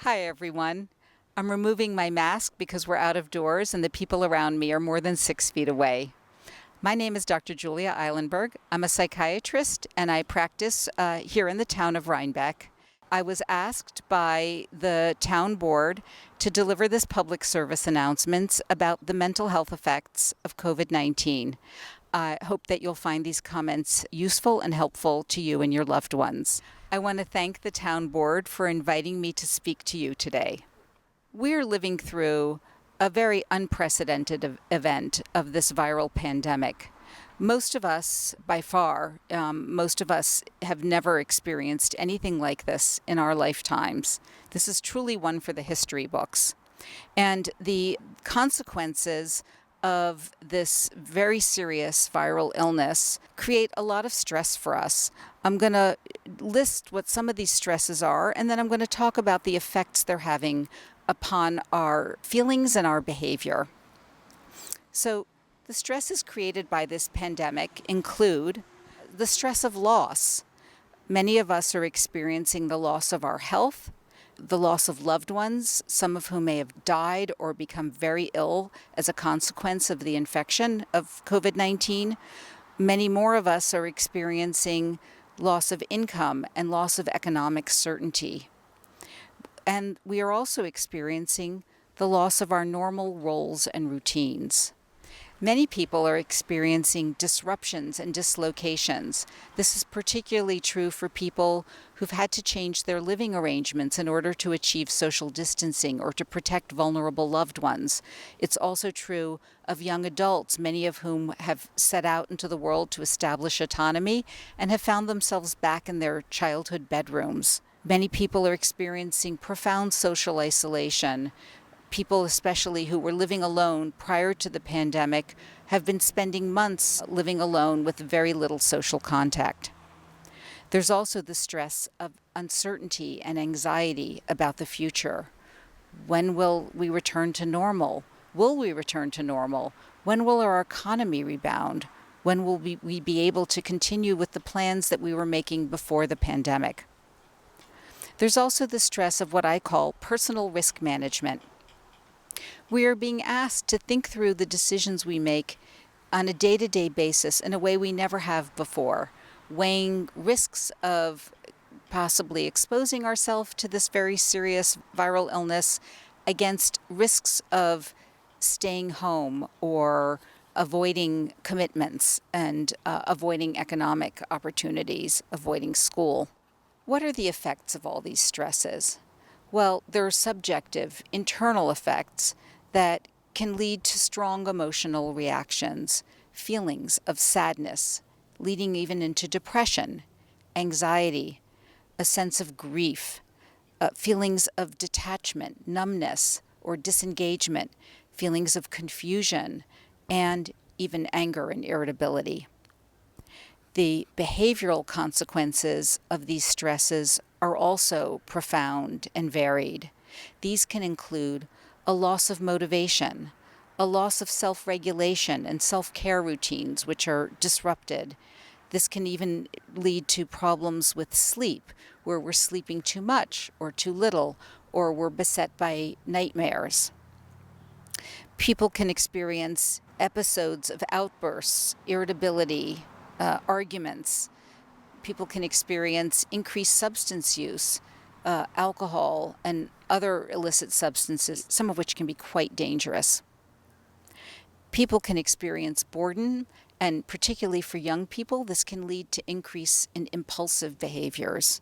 Hi, everyone. I'm removing my mask because we're out of doors and the people around me are more than 6 feet away. My name is Dr. Julia Eilenberg. I'm a psychiatrist and I practice here in the town of Rhinebeck. I was asked by the town board to deliver this public service announcement about the mental health effects of COVID-19. I hope that you'll find these comments useful and helpful to you and your loved ones. I want to thank the town board for inviting me to speak to you today. We're living through a very unprecedented event of this viral pandemic. Most of us, by far, most of us have never experienced anything like this in our lifetimes. This is truly one for the history books. And the consequences of this very serious viral illness create a lot of stress for us. I'm going to list what some of these stresses are, and then I'm going to talk about the effects they're having upon our feelings and our behavior. So, the stresses created by this pandemic include the stress of loss. Many of us are experiencing the loss of our health, the loss of loved ones, some of whom may have died or become very ill as a consequence of the infection of COVID-19. Many more of us are experiencing loss of income and loss of economic certainty. And we are also experiencing the loss of our normal roles and routines. Many people are experiencing disruptions and dislocations. This is particularly true for people who've had to change their living arrangements in order to achieve social distancing or to protect vulnerable loved ones. It's also true of young adults, many of whom have set out into the world to establish autonomy and have found themselves back in their childhood bedrooms. Many people are experiencing profound social isolation. People, especially who were living alone prior to the pandemic, have been spending months living alone with very little social contact. There's also the stress of uncertainty and anxiety about the future. When will we return to normal? Will we return to normal? When will our economy rebound? When will we be able to continue with the plans that we were making before the pandemic? There's also the stress of what I call personal risk management. We are being asked to think through the decisions we make on a day-to-day basis in a way we never have before, weighing risks of possibly exposing ourselves to this very serious viral illness against risks of staying home or avoiding commitments and avoiding economic opportunities, avoiding school. What are the effects of all these stresses? Well, there are subjective, internal effects that can lead to strong emotional reactions, feelings of sadness, leading even into depression, anxiety, a sense of grief, feelings of detachment, numbness, or disengagement, feelings of confusion, and even anger and irritability. The behavioral consequences of these stresses are also profound and varied. These can include a loss of motivation, a loss of self-regulation and self-care routines which are disrupted. This can even lead to problems with sleep, where we're sleeping too much or too little, or we're beset by nightmares. People can experience episodes of outbursts, irritability, arguments. People can experience increased substance use, alcohol, and other illicit substances, some of which can be quite dangerous. People can experience boredom, and particularly for young people, this can lead to increase in impulsive behaviors.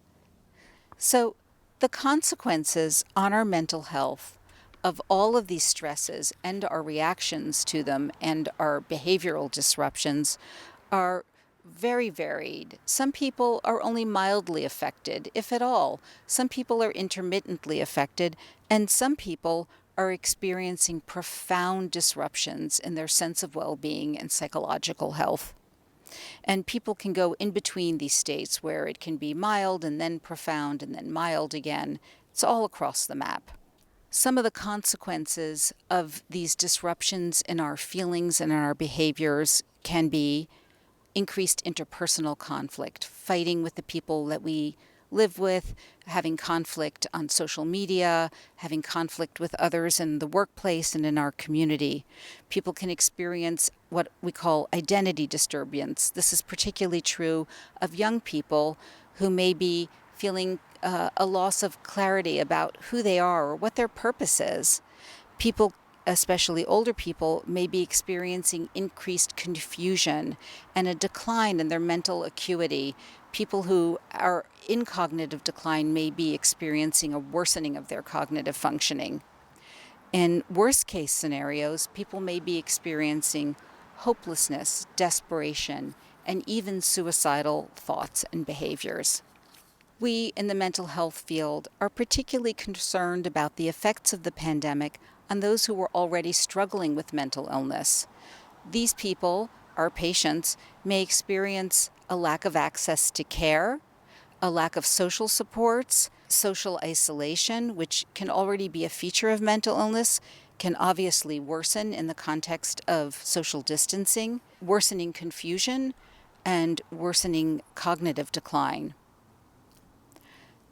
So, the consequences on our mental health of all of these stresses and our reactions to them and our behavioral disruptions are very varied. Some people are only mildly affected, if at all. Some people are intermittently affected, and some people are experiencing profound disruptions in their sense of well-being and psychological health. And people can go in between these states where it can be mild and then profound and then mild again. It's all across the map. Some of the consequences of these disruptions in our feelings and in our behaviors can be increased interpersonal conflict, fighting with the people that we live with, having conflict on social media, having conflict with others in the workplace and in our community. People can experience what we call identity disturbance. This is particularly true of young people who may be feeling a loss of clarity about who they are or what their purpose is. People, especially older people, may be experiencing increased confusion and a decline in their mental acuity. People who are in cognitive decline may be experiencing a worsening of their cognitive functioning. In worst case scenarios, people may be experiencing hopelessness, desperation, and even suicidal thoughts and behaviors. We in the mental health field are particularly concerned about the effects of the pandemic on those who were already struggling with mental illness. These people, our patients, may experience a lack of access to care, a lack of social supports, social isolation, which can already be a feature of mental illness, can obviously worsen in the context of social distancing, worsening confusion, and worsening cognitive decline.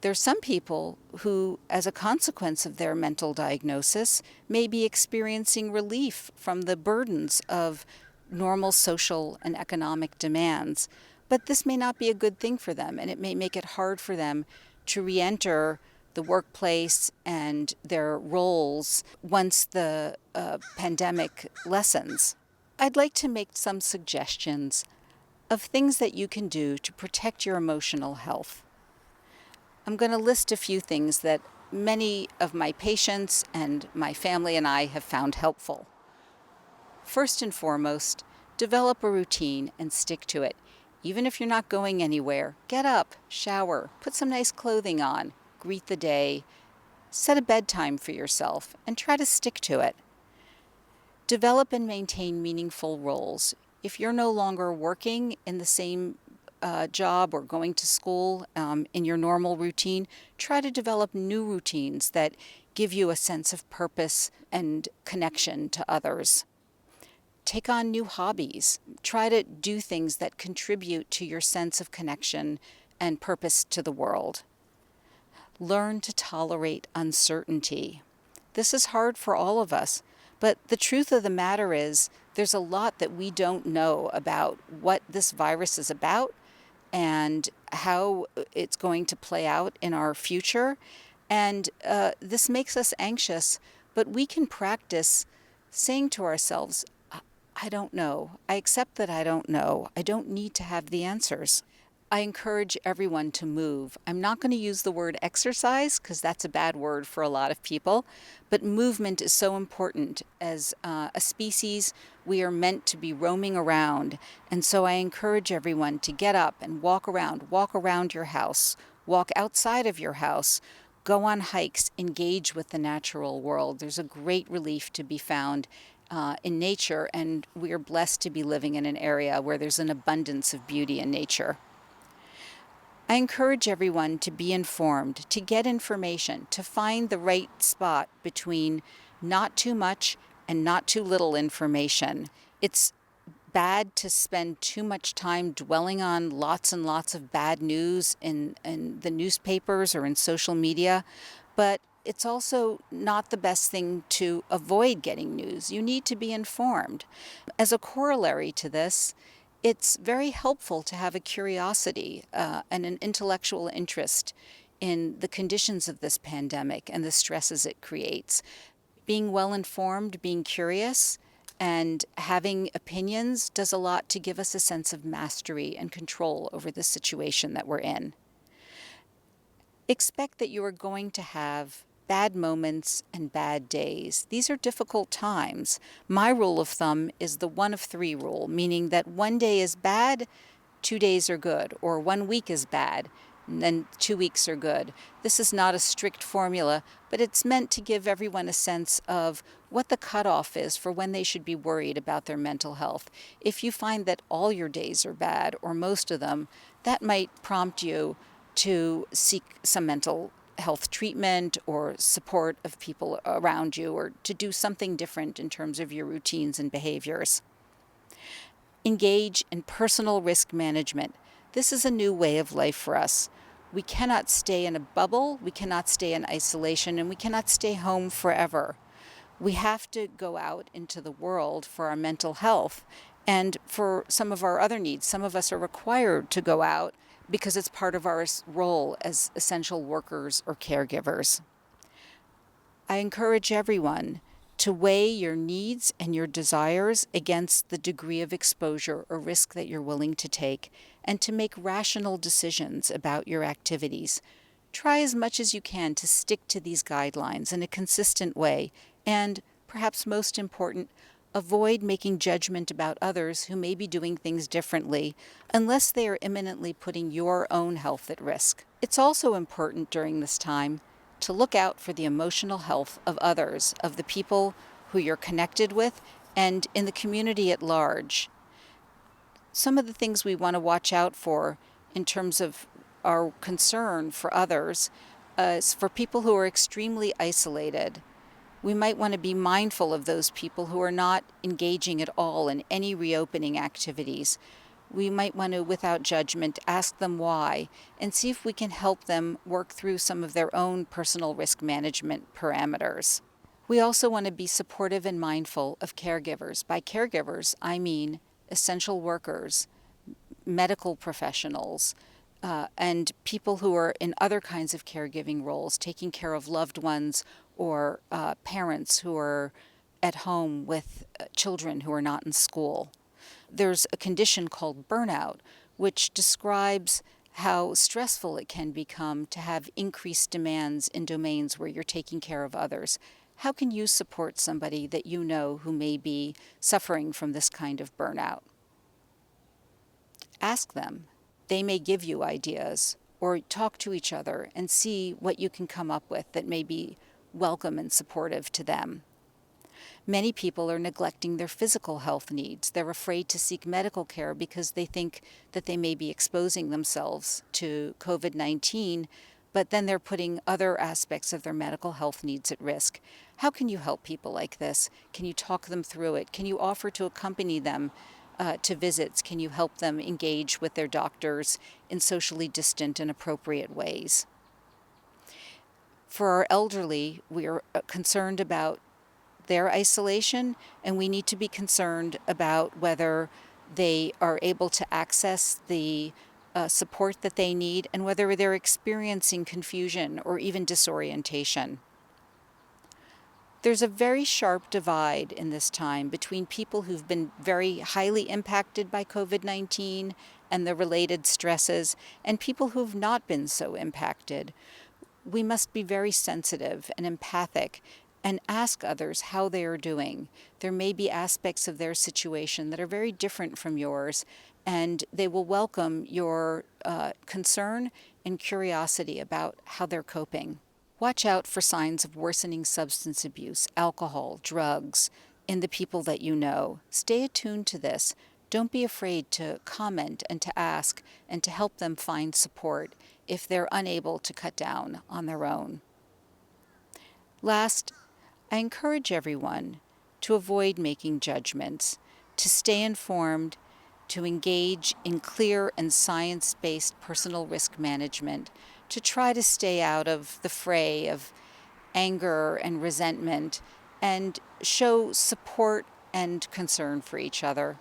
There are some people who, as a consequence of their mental diagnosis, may be experiencing relief from the burdens of normal social and economic demands. But this may not be a good thing for them, and it may make it hard for them to re-enter the workplace and their roles once the pandemic lessens. I'd like to make some suggestions of things that you can do to protect your emotional health. I'm going to list a few things that many of my patients and my family and I have found helpful. First and foremost, develop a routine and stick to it. Even if you're not going anywhere, get up, shower, put some nice clothing on, greet the day, set a bedtime for yourself, and try to stick to it. Develop and maintain meaningful roles. If you're no longer working in the same job or going to school in your normal routine, try to develop new routines that give you a sense of purpose and connection to others. Take on new hobbies. Try to do things that contribute to your sense of connection and purpose to the world. Learn to tolerate uncertainty. This is hard for all of us, but the truth of the matter is there's a lot that we don't know about what this virus is about and how it's going to play out in our future. And this makes us anxious, but we can practice saying to ourselves, I don't know. I accept that I don't know. I don't need to have the answers. I encourage everyone to move. I'm not going to use the word exercise because that's a bad word for a lot of people, but movement is so important. As a species, we are meant to be roaming around, and so I encourage everyone to get up and walk around your house, walk outside of your house, go on hikes, engage with the natural world. There's a great relief to be found in nature, and we are blessed to be living in an area where there's an abundance of beauty in nature. I encourage everyone to be informed, to get information, to find the right spot between not too much and not too little information. It's bad to spend too much time dwelling on lots and lots of bad news in the newspapers or in social media, but it's also not the best thing to avoid getting news. You need to be informed. As a corollary to this, it's very helpful to have a curiosity and an intellectual interest in the conditions of this pandemic and the stresses it creates. Being well informed, being curious, and having opinions does a lot to give us a sense of mastery and control over the situation that we're in. Expect that you are going to have bad moments and bad days. These are difficult times. My rule of thumb is the 1 of 3 rule, meaning that 1 day is bad, 2 days are good, or 1 week is bad, and then 2 weeks are good. This is not a strict formula, but it's meant to give everyone a sense of what the cutoff is for when they should be worried about their mental health. If you find that all your days are bad, or most of them, that might prompt you to seek some mental health treatment or support of people around you, or to do something different in terms of your routines and behaviors. Engage in personal risk management. This is a new way of life for us. We cannot stay in a bubble, we cannot stay in isolation, and we cannot stay home forever. We have to go out into the world for our mental health and for some of our other needs. Some of us are required to go out because it's part of our role as essential workers or caregivers. I encourage everyone to weigh your needs and your desires against the degree of exposure or risk that you're willing to take, and to make rational decisions about your activities. Try as much as you can to stick to these guidelines in a consistent way, and, perhaps most important, avoid making judgment about others who may be doing things differently unless they are imminently putting your own health at risk. It's also important during this time to look out for the emotional health of others, of the people who you're connected with, and in the community at large. Some of the things we want to watch out for in terms of our concern for others is for people who are extremely isolated. We might want to be mindful of those people who are not engaging at all in any reopening activities. We might want to, without judgment, ask them why and see if we can help them work through some of their own personal risk management parameters. We also want to be supportive and mindful of caregivers. By caregivers, I mean essential workers, medical professionals, and people who are in other kinds of caregiving roles, taking care of loved ones or parents who are at home with children who are not in school. There's a condition called burnout, which describes how stressful it can become to have increased demands in domains where you're taking care of others. How can you support somebody that you know who may be suffering from this kind of burnout? Ask them. They may give you ideas, or talk to each other and see what you can come up with that may be welcome and supportive to them. Many people are neglecting their physical health needs. They're afraid to seek medical care because they think that they may be exposing themselves to COVID-19, but then they're putting other aspects of their medical health needs at risk. How can you help people like this? Can you talk them through it? Can you offer to accompany them to visits? Can you help them engage with their doctors in socially distant and appropriate ways? For our elderly, we are concerned about their isolation, and we need to be concerned about whether they are able to access the support that they need and whether they're experiencing confusion or even disorientation. There's a very sharp divide in this time between people who've been very highly impacted by COVID-19 and the related stresses and people who've not been so impacted. We must be very sensitive and empathic and ask others how they are doing. There may be aspects of their situation that are very different from yours, and they will welcome your concern and curiosity about how they're coping. Watch out for signs of worsening substance abuse, alcohol, drugs, in the people that you know. Stay attuned to this. Don't be afraid to comment and to ask and to help them find support if they're unable to cut down on their own. Last, I encourage everyone to avoid making judgments, to stay informed, to engage in clear and science-based personal risk management, to try to stay out of the fray of anger and resentment, and show support and concern for each other.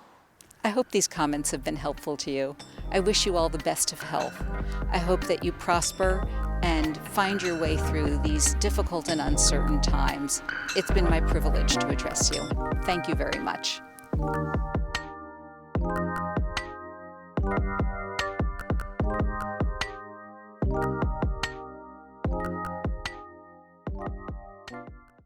I hope these comments have been helpful to you. I wish you all the best of health. I hope that you prosper and find your way through these difficult and uncertain times. It's been my privilege to address you. Thank you very much.